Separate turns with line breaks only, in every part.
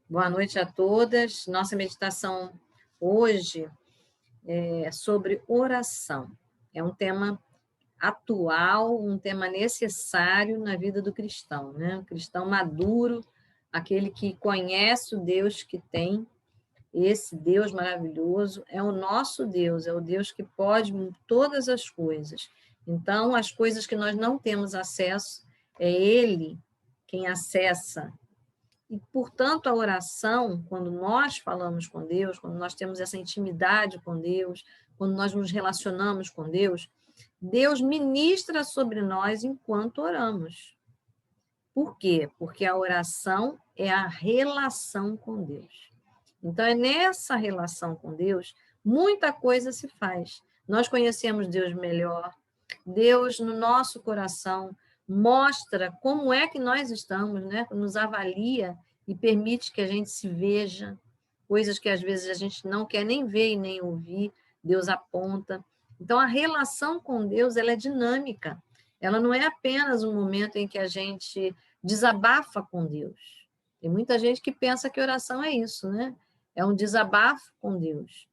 Boa noite a todas. Nossa meditação hoje é sobre oração. É um tema atual, um tema necessário na vida do cristão, né? O cristão maduro, aquele que conhece o Deus que tem, esse Deus maravilhoso, é o nosso Deus, é o Deus que pode todas as coisas. Então, as coisas que nós não temos acesso, é Ele quem acessa. E, portanto, a oração, quando nós falamos com Deus, quando nós temos essa intimidade com Deus, quando nós nos relacionamos com Deus, Deus ministra sobre nós enquanto oramos. Por quê? Porque a oração é a relação com Deus. Então, é nessa relação com Deus, muita coisa se faz. Nós conhecemos Deus melhor, Deus no nosso coração mostra como é que nós estamos, né? Nos avalia e permite que a gente se veja, coisas que às vezes a gente não quer nem ver e nem ouvir, Deus aponta. Então, a relação com Deus, ela é dinâmica. Ela não é apenas um momento em que a gente desabafa com Deus. Tem muita gente que pensa que oração é isso, né? É um desabafo com Deus.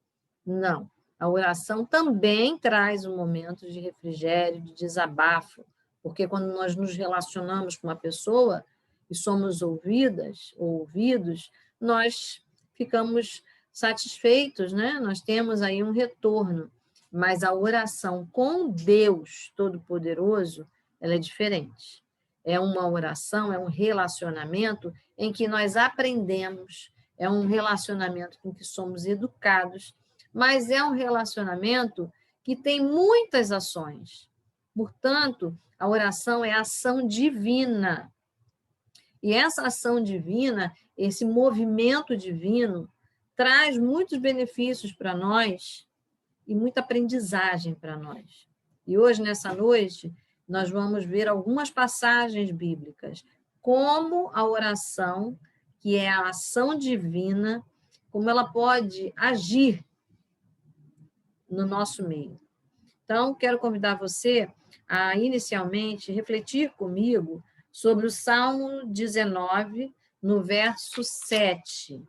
Não. A oração também traz um momento de refrigério, de desabafo, porque quando nós nos relacionamos com uma pessoa e somos ouvidas ou ouvidos, nós ficamos satisfeitos, né? Nós temos aí um retorno. Mas a oração com Deus Todo-Poderoso, ela é diferente. É uma oração, é um relacionamento em que nós aprendemos, é um relacionamento em que somos educados, mas é um relacionamento que tem muitas ações. Portanto, a oração é ação divina. E essa ação divina, esse movimento divino, traz muitos benefícios para nós e muita aprendizagem para nós. E hoje, nessa noite, nós vamos ver algumas passagens bíblicas, como a oração, que é a ação divina, como ela pode agir no nosso meio. Então, quero convidar você a, inicialmente, refletir comigo sobre o Salmo 19, no verso 7.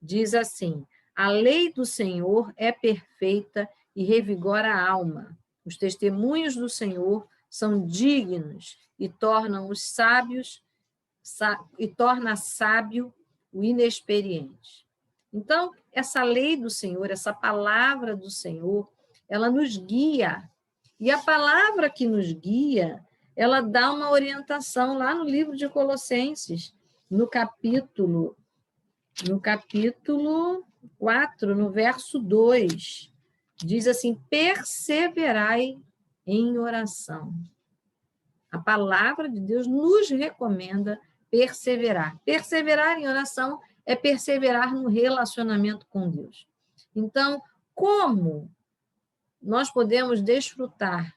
Diz assim: a lei do Senhor é perfeita e revigora a alma. Os testemunhos do Senhor são dignos e tornam os sábios e torna sábio o inexperiente. Então, essa lei do Senhor, essa palavra do Senhor, ela nos guia. E a palavra que nos guia, ela dá uma orientação lá no livro de Colossenses, no capítulo 4, no verso 2, diz assim: perseverai em oração. A palavra de Deus nos recomenda perseverar. Perseverar em oração é perseverar no relacionamento com Deus. Então, como nós podemos desfrutar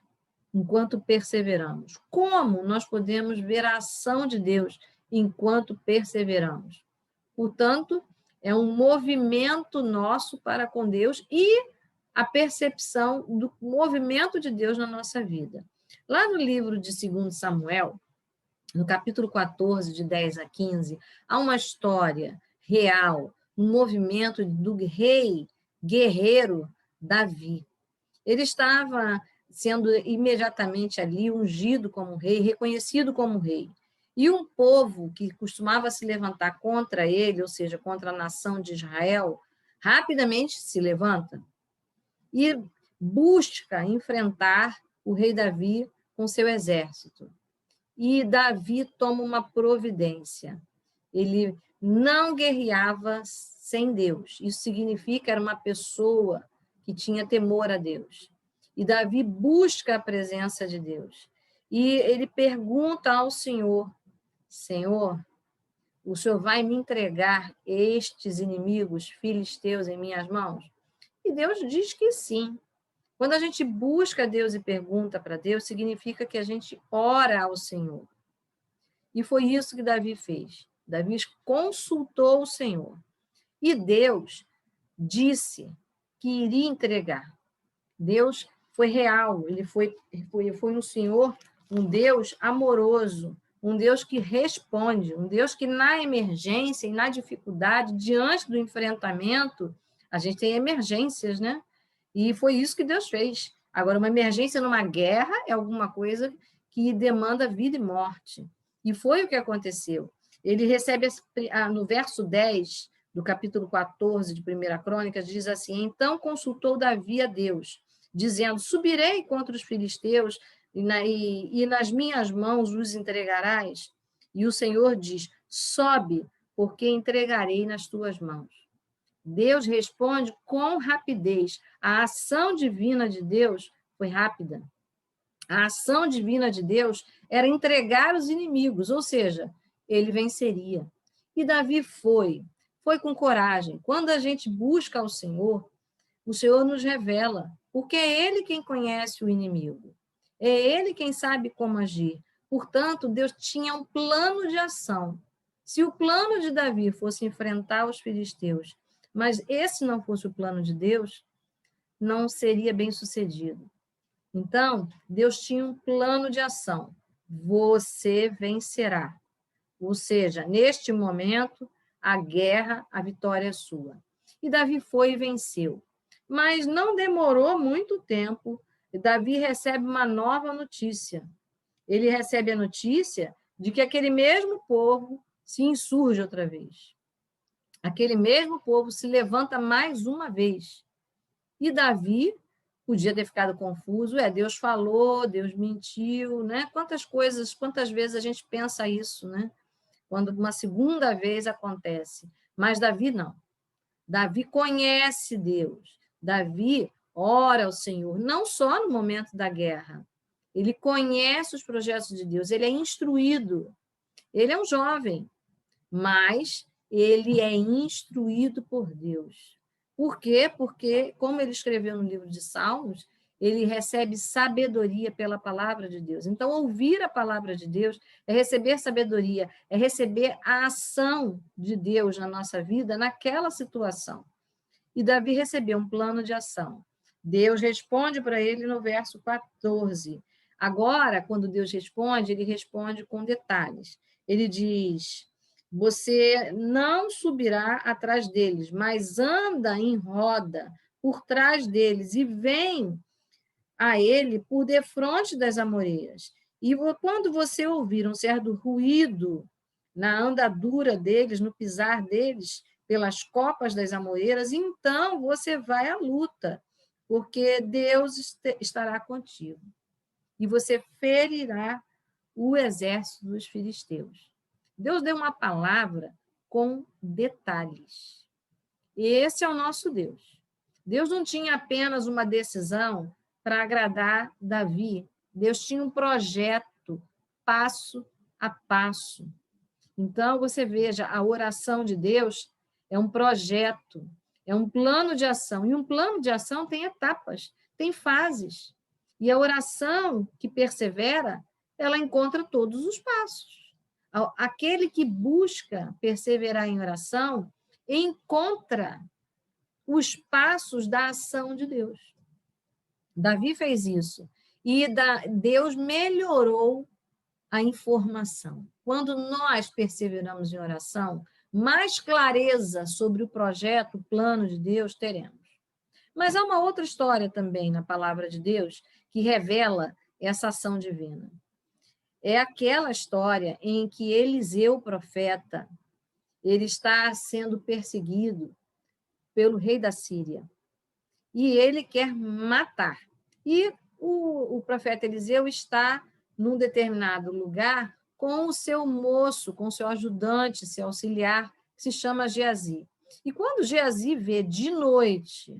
enquanto perseveramos? Como nós podemos ver a ação de Deus enquanto perseveramos? Portanto, é um movimento nosso para com Deus e a percepção do movimento de Deus na nossa vida. Lá no livro de 2 Samuel, no capítulo 14, de 10 a 15, há uma história real, um movimento do rei guerreiro Davi. Ele estava sendo imediatamente ali ungido como rei, reconhecido como rei. E um povo que costumava se levantar contra ele, ou seja, contra a nação de Israel, rapidamente se levanta e busca enfrentar o rei Davi com seu exército. E Davi toma uma providência. Ele não guerreava sem Deus. Isso significa que era uma pessoa que tinha temor a Deus. E Davi busca a presença de Deus. E ele pergunta ao Senhor: Senhor, o Senhor vai me entregar estes inimigos filisteus em minhas mãos? E Deus diz que sim. Quando a gente busca Deus e pergunta para Deus, significa que a gente ora ao Senhor. E foi isso que Davi fez. Davi consultou o Senhor. E Deus disse que iria entregar. Deus foi real, ele foi um Senhor, um Deus amoroso, um Deus que responde, um Deus que na emergência e na dificuldade, diante do enfrentamento, a gente tem emergências, né? E foi isso que Deus fez. Agora, uma emergência numa guerra é alguma coisa que demanda vida e morte. E foi o que aconteceu. Ele recebe, no verso 10 do capítulo 14 de 1 Crônicas, diz assim: então consultou Davi a Deus, dizendo: subirei contra os filisteus e nas minhas mãos os entregarás. E o Senhor diz: sobe, porque entregarei nas tuas mãos. Deus responde com rapidez. A ação divina de Deus foi rápida. A ação divina de Deus era entregar os inimigos, ou seja, ele venceria. E Davi foi com coragem. Quando a gente busca o Senhor nos revela, porque é Ele quem conhece o inimigo. É Ele quem sabe como agir. Portanto, Deus tinha um plano de ação. Se o plano de Davi fosse enfrentar os filisteus, mas esse não fosse o plano de Deus, não seria bem sucedido. Então, Deus tinha um plano de ação. Você vencerá. Ou seja, neste momento, a guerra, a vitória é sua. E Davi foi e venceu. Mas não demorou muito tempo, e Davi recebe uma nova notícia. Ele recebe a notícia de que aquele mesmo povo se insurge outra vez. Aquele mesmo povo se levanta mais uma vez. E Davi podia ter ficado confuso. Deus falou, Deus mentiu, né? Quantas vezes a gente pensa isso, né? Quando uma segunda vez acontece. Mas Davi não. Davi conhece Deus. Davi ora ao Senhor, não só no momento da guerra. Ele conhece os projetos de Deus, ele é instruído. Ele é um jovem, mas ele é instruído por Deus. Por quê? Porque, como ele escreveu no livro de Salmos, ele recebe sabedoria pela palavra de Deus. Então, ouvir a palavra de Deus é receber sabedoria, é receber a ação de Deus na nossa vida, naquela situação. E Davi recebeu um plano de ação. Deus responde para ele no verso 14. Agora, quando Deus responde, ele responde com detalhes. Ele diz: você não subirá atrás deles, mas anda em roda por trás deles e vem a ele por defronte das amoreiras. E quando você ouvir um certo ruído na andadura deles, no pisar deles, pelas copas das amoreiras, então você vai à luta, porque Deus estará contigo. E você ferirá o exército dos filisteus. Deus deu uma palavra com detalhes. Esse é o nosso Deus. Deus não tinha apenas uma decisão para agradar Davi. Deus tinha um projeto, passo a passo. Então, você veja, a oração de Deus é um projeto, é um plano de ação. E um plano de ação tem etapas, tem fases. E a oração que persevera, ela encontra todos os passos. Aquele que busca perseverar em oração, encontra os passos da ação de Deus. Davi fez isso. E Deus melhorou a informação. Quando nós perseveramos em oração, mais clareza sobre o projeto, o plano de Deus teremos. Mas há uma outra história também na palavra de Deus que revela essa ação divina. É aquela história em que Eliseu, profeta, ele está sendo perseguido pelo rei da Síria. E ele quer matar. E o profeta Eliseu está num determinado lugar com o seu moço, com o seu ajudante, seu auxiliar, que se chama Geazi. E quando Geazi vê de noite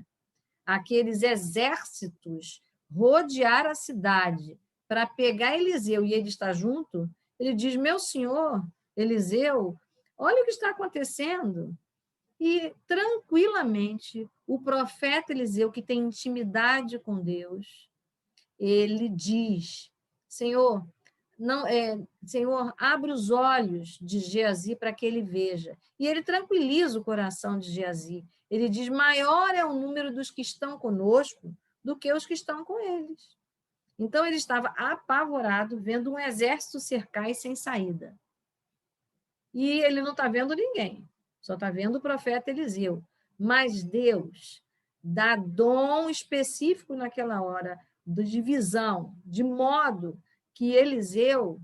aqueles exércitos rodear a cidade para pegar Eliseu e ele está junto, ele diz: meu senhor, Eliseu, olha o que está acontecendo. E, tranquilamente, o profeta Eliseu, que tem intimidade com Deus, ele diz: Senhor, Senhor, abre os olhos de Geazi para que ele veja. E ele tranquiliza o coração de Geazi. Ele diz: maior é o número dos que estão conosco do que os que estão com eles. Então, ele estava apavorado, vendo um exército cercar e sem saída. E ele não está vendo ninguém, só está vendo o profeta Eliseu. Mas Deus dá dom específico naquela hora de visão, de modo que Eliseu,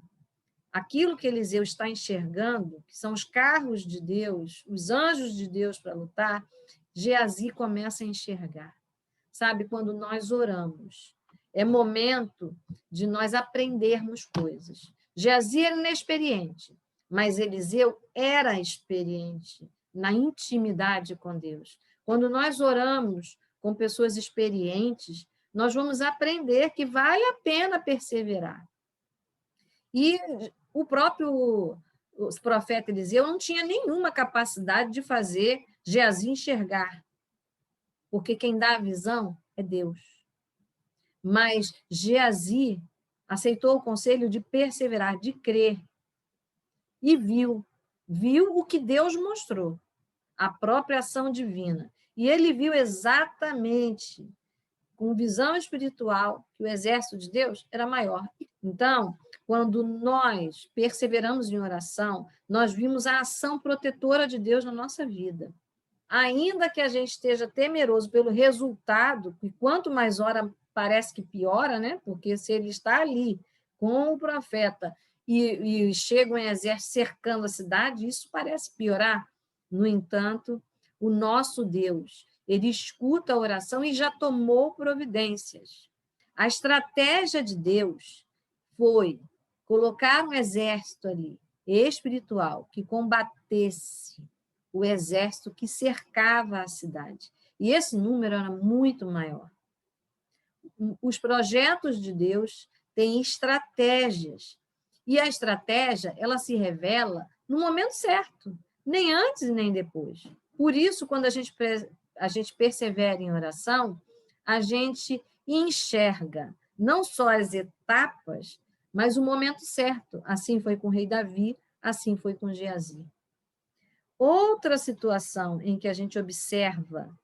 aquilo que Eliseu está enxergando, que são os carros de Deus, os anjos de Deus para lutar, Geazi começa a enxergar. Sabe, quando nós oramos, é momento de nós aprendermos coisas. Geazi era inexperiente, mas Eliseu era experiente na intimidade com Deus. Quando nós oramos com pessoas experientes, nós vamos aprender que vale a pena perseverar. E o próprio profeta Eliseu não tinha nenhuma capacidade de fazer Geazi enxergar, porque quem dá a visão é Deus. Mas Geazi aceitou o conselho de perseverar, de crer, e viu o que Deus mostrou, a própria ação divina. E ele viu exatamente, com visão espiritual, que o exército de Deus era maior. Então, quando nós perseveramos em oração, nós vimos a ação protetora de Deus na nossa vida. Ainda que a gente esteja temeroso pelo resultado, e quanto mais ora, parece que piora, né? Porque se ele está ali com o profeta e chega um exército cercando a cidade, isso parece piorar. No entanto, o nosso Deus, ele escuta a oração e já tomou providências. A estratégia de Deus foi colocar um exército ali, espiritual, que combatesse o exército que cercava a cidade. E esse número era muito maior. Os projetos de Deus têm estratégias. E a estratégia, ela se revela no momento certo, nem antes nem depois. Por isso, quando a gente persevera em oração, a gente enxerga não só as etapas, mas o momento certo. Assim foi com o rei Davi, assim foi com Geazi. Outra situação em que a gente observa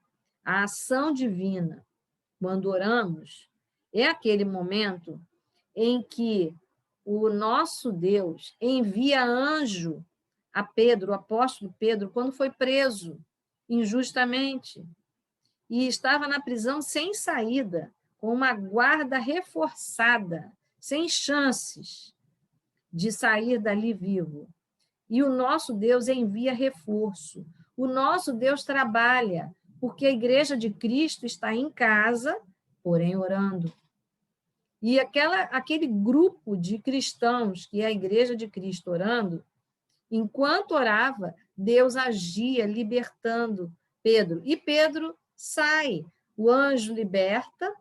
a ação divina quando oramos é aquele momento em que o nosso Deus envia anjo a Pedro, o apóstolo Pedro, quando foi preso injustamente e estava na prisão sem saída, com uma guarda reforçada, sem chances de sair dali vivo. E o nosso Deus envia reforço. O nosso Deus trabalha, porque a igreja de Cristo está em casa, porém orando. E aquele grupo de cristãos, que é a igreja de Cristo orando, enquanto orava, Deus agia libertando Pedro. E Pedro sai. O anjo liberta,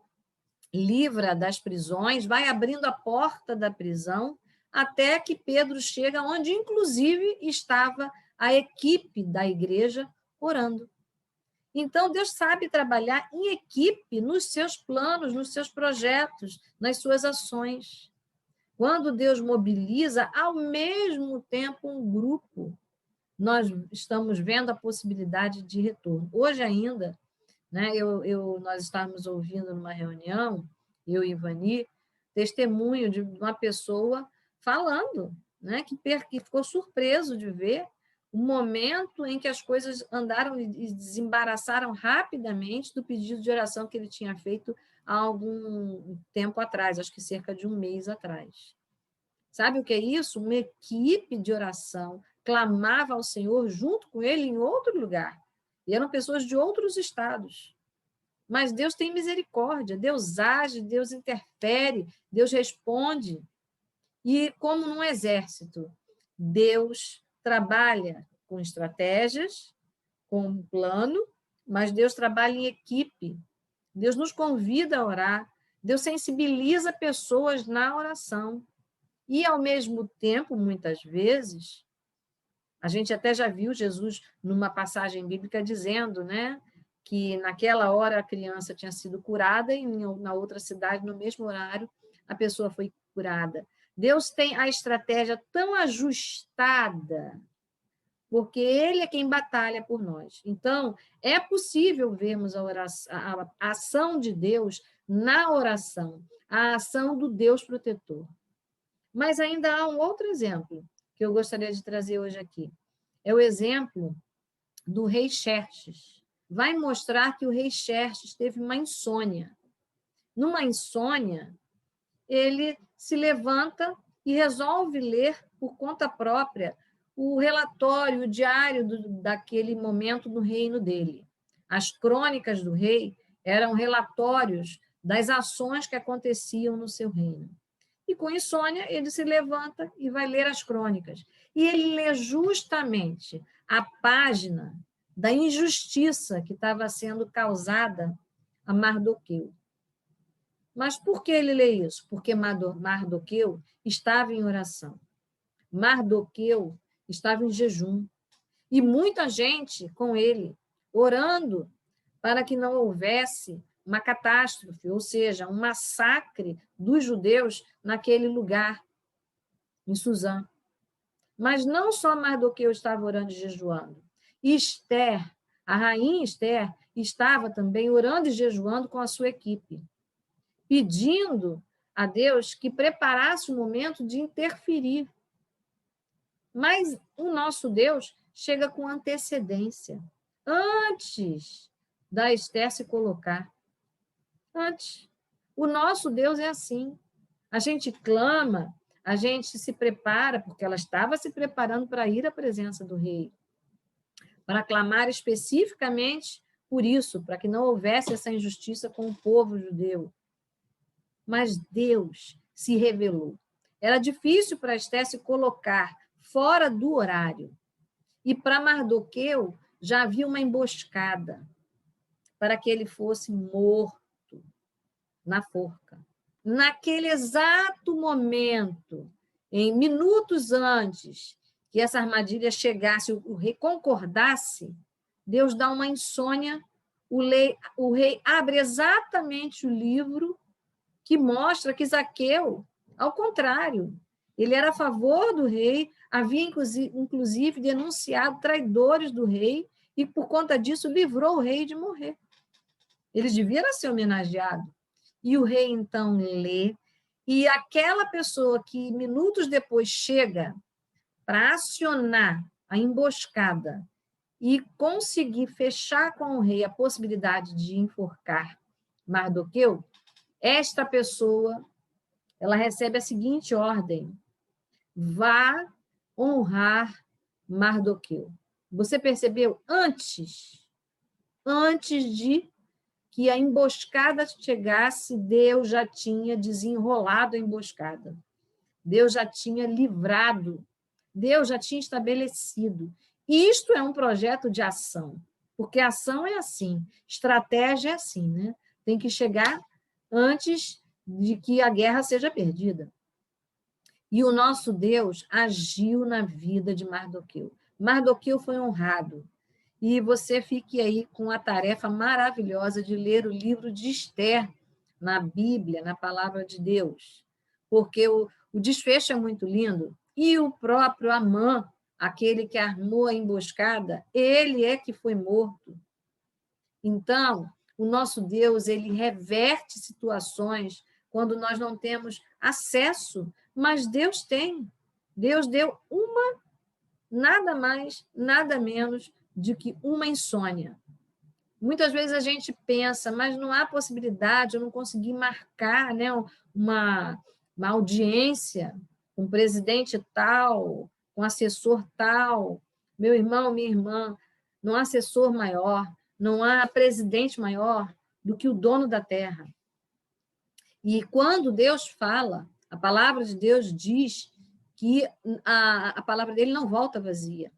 livra das prisões, vai abrindo a porta da prisão, até que Pedro chega onde, inclusive, estava a equipe da igreja orando. Então, Deus sabe trabalhar em equipe nos seus planos, nos seus projetos, nas suas ações. Quando Deus mobiliza, ao mesmo tempo, um grupo, nós estamos vendo a possibilidade de retorno. Hoje ainda, né, nós estávamos ouvindo numa reunião, eu e Ivani, testemunho de uma pessoa falando, né, que ficou surpreso de ver o momento em que as coisas andaram e desembaraçaram rapidamente do pedido de oração que ele tinha feito há algum tempo atrás, acho que cerca de um mês atrás. Sabe o que é isso? Uma equipe de oração clamava ao Senhor junto com ele em outro lugar. E eram pessoas de outros estados. Mas Deus tem misericórdia, Deus age, Deus interfere, Deus responde. E como num exército, Deus trabalha com estratégias, com um plano, mas Deus trabalha em equipe. Deus nos convida a orar, Deus sensibiliza pessoas na oração. E, ao mesmo tempo, muitas vezes, a gente até já viu Jesus numa passagem bíblica dizendo, né, que naquela hora a criança tinha sido curada e na outra cidade, no mesmo horário, a pessoa foi curada. Deus tem a estratégia tão ajustada, porque Ele é quem batalha por nós. Então, é possível vermos a ação de Deus na oração, a ação do Deus protetor. Mas ainda há um outro exemplo que eu gostaria de trazer hoje aqui. É o exemplo do rei Xerxes. Vai mostrar que o rei Xerxes teve uma insônia. Numa insônia, ele se levanta e resolve ler por conta própria o relatório, o diário daquele momento no reino dele. As crônicas do rei eram relatórios das ações que aconteciam no seu reino. E com insônia, ele se levanta e vai ler as crônicas. E ele lê justamente a página da injustiça que estava sendo causada a Mardoqueu. Mas por que ele lê isso? Porque Mardoqueu estava em oração. Mardoqueu estava em jejum. E muita gente com ele, orando para que não houvesse uma catástrofe, ou seja, um massacre dos judeus naquele lugar, em Suzã. Mas não só Mardoqueu estava orando e jejuando. Esther, a rainha Esther, estava também orando e jejuando com a sua equipe, pedindo a Deus que preparasse o momento de interferir. Mas o nosso Deus chega com antecedência, antes da Esther se colocar. Antes. O nosso Deus é assim. A gente clama, a gente se prepara, porque ela estava se preparando para ir à presença do rei, para clamar especificamente por isso, para que não houvesse essa injustiça com o povo judeu. Mas Deus se revelou. Era difícil para Esther se colocar fora do horário. E para Mardoqueu já havia uma emboscada para que ele fosse morto na forca. Naquele exato momento, em minutos antes que essa armadilha chegasse, o rei concordasse, Deus dá uma insônia, o rei abre exatamente o livro que mostra que Zaqueu, ao contrário, ele era a favor do rei, havia inclusive denunciado traidores do rei e, por conta disso, livrou o rei de morrer. Ele devia ser homenageado. E o rei, então, lê, e aquela pessoa que minutos depois chega para acionar a emboscada e conseguir fechar com o rei a possibilidade de enforcar Mardoqueu, esta pessoa, ela recebe a seguinte ordem: vá honrar Mardoqueu. Você percebeu? Antes de que a emboscada chegasse, Deus já tinha desenrolado a emboscada. Deus já tinha livrado. Deus já tinha estabelecido. Isto é um projeto de ação, porque ação é assim, estratégia é assim, né? Tem que chegar antes de que a guerra seja perdida. E o nosso Deus agiu na vida de Mardoqueu. Mardoqueu foi honrado. E você fique aí com a tarefa maravilhosa de ler o livro de Esther na Bíblia, na Palavra de Deus, porque o desfecho é muito lindo. E o próprio Amã, aquele que armou a emboscada, ele é que foi morto. Então, o nosso Deus, ele reverte situações quando nós não temos acesso, mas Deus tem. Deus deu nada mais, nada menos de que uma insônia. Muitas vezes a gente pensa, mas não há possibilidade, eu não consegui marcar, né, uma audiência com um presidente tal, com um assessor tal, meu irmão, minha irmã, não há assessor maior, não há presidente maior do que o dono da terra. E quando Deus fala, a palavra de Deus diz que a palavra dele não volta vazia.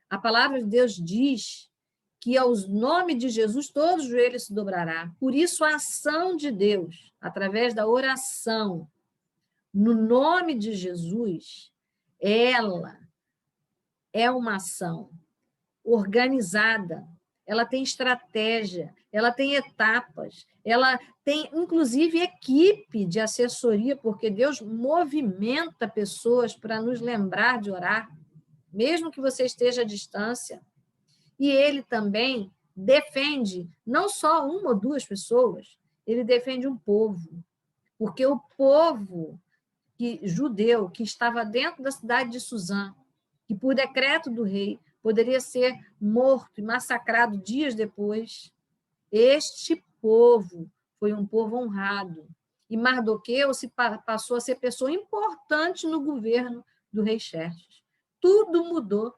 A palavra de Deus diz que aos nomes de Jesus todos os joelhos se dobrará. Por isso, a ação de Deus, através da oração, no nome de Jesus, ela é uma ação organizada, ela tem estratégia, ela tem etapas, ela tem, inclusive, equipe de assessoria, porque Deus movimenta pessoas para nos lembrar de orar, mesmo que você esteja à distância. E ele também defende não só uma ou duas pessoas, ele defende um povo, porque o povo judeu que estava dentro da cidade de Suzã, que por decreto do rei poderia ser morto e massacrado dias depois, este povo foi um povo honrado. E Mardoqueu passou a ser pessoa importante no governo do rei Xerxes. Tudo mudou.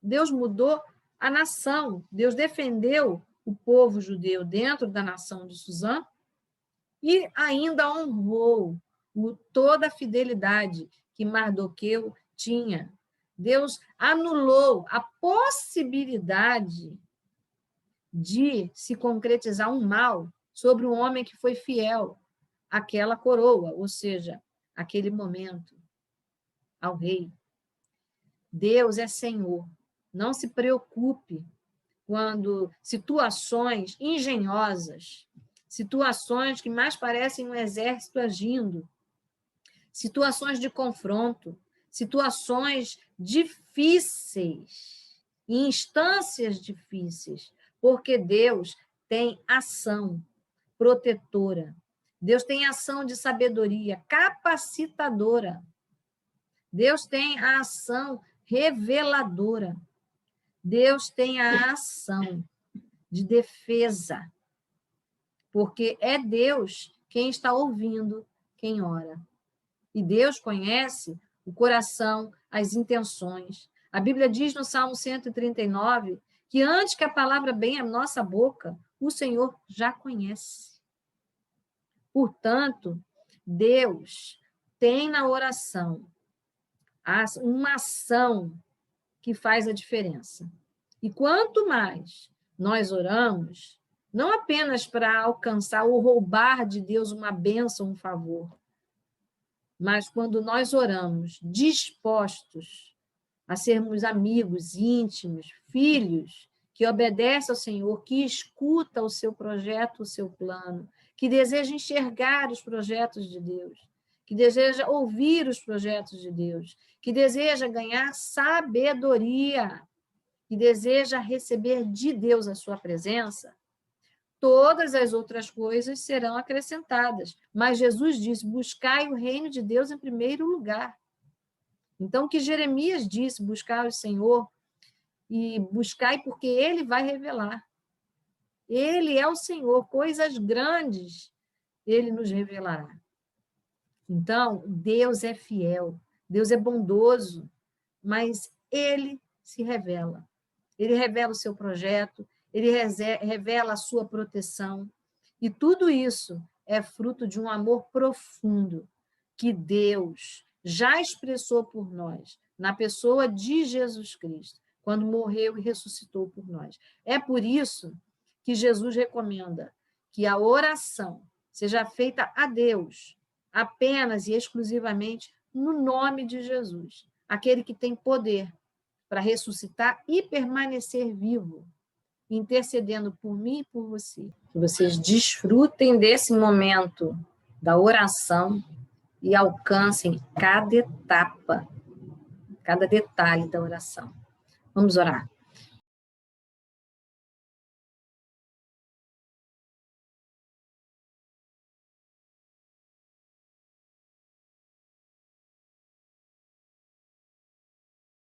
Deus mudou a nação. Deus defendeu o povo judeu dentro da nação de Suzã e ainda honrou toda a fidelidade que Mardoqueu tinha. Deus anulou a possibilidade de se concretizar um mal sobre um homem que foi fiel àquela coroa, ou seja, aquele momento, ao rei. Deus é Senhor. Não se preocupe quando situações engenhosas, situações que mais parecem um exército agindo, situações de confronto, situações difíceis, instâncias difíceis, porque Deus tem ação protetora, Deus tem ação de sabedoria capacitadora, Deus tem a ação reveladora, Deus tem a ação de defesa, porque é Deus quem está ouvindo quem ora. E Deus conhece o coração, as intenções. A Bíblia diz no Salmo 139 que antes que a palavra venha à nossa boca, o Senhor já conhece. Portanto, Deus tem na oração uma ação que faz a diferença. E quanto mais nós oramos, não apenas para alcançar ou roubar de Deus uma bênção, um favor, mas quando nós oramos dispostos a sermos amigos íntimos, filhos, que obedecem ao Senhor, que escuta o seu projeto, o seu plano, que deseja enxergar os projetos de Deus, que deseja ouvir os projetos de Deus, que deseja ganhar sabedoria, que deseja receber de Deus a sua presença, todas as outras coisas serão acrescentadas. Mas Jesus disse, buscai o reino de Deus em primeiro lugar. Então, o que Jeremias disse, buscar o Senhor, e buscai porque Ele vai revelar. Ele é o Senhor, coisas grandes Ele nos revelará. Então, Deus é fiel, Deus é bondoso, mas Ele se revela. Ele revela o seu projeto, Ele revela a sua proteção. E tudo isso é fruto de um amor profundo que Deus já expressou por nós, na pessoa de Jesus Cristo, quando morreu e ressuscitou por nós. É por isso que Jesus recomenda que a oração seja feita a Deus, apenas e exclusivamente no nome de Jesus, aquele que tem poder para ressuscitar e permanecer vivo, intercedendo por mim e por você. Que vocês desfrutem desse momento da oração e alcancem cada etapa, cada detalhe da oração. Vamos orar.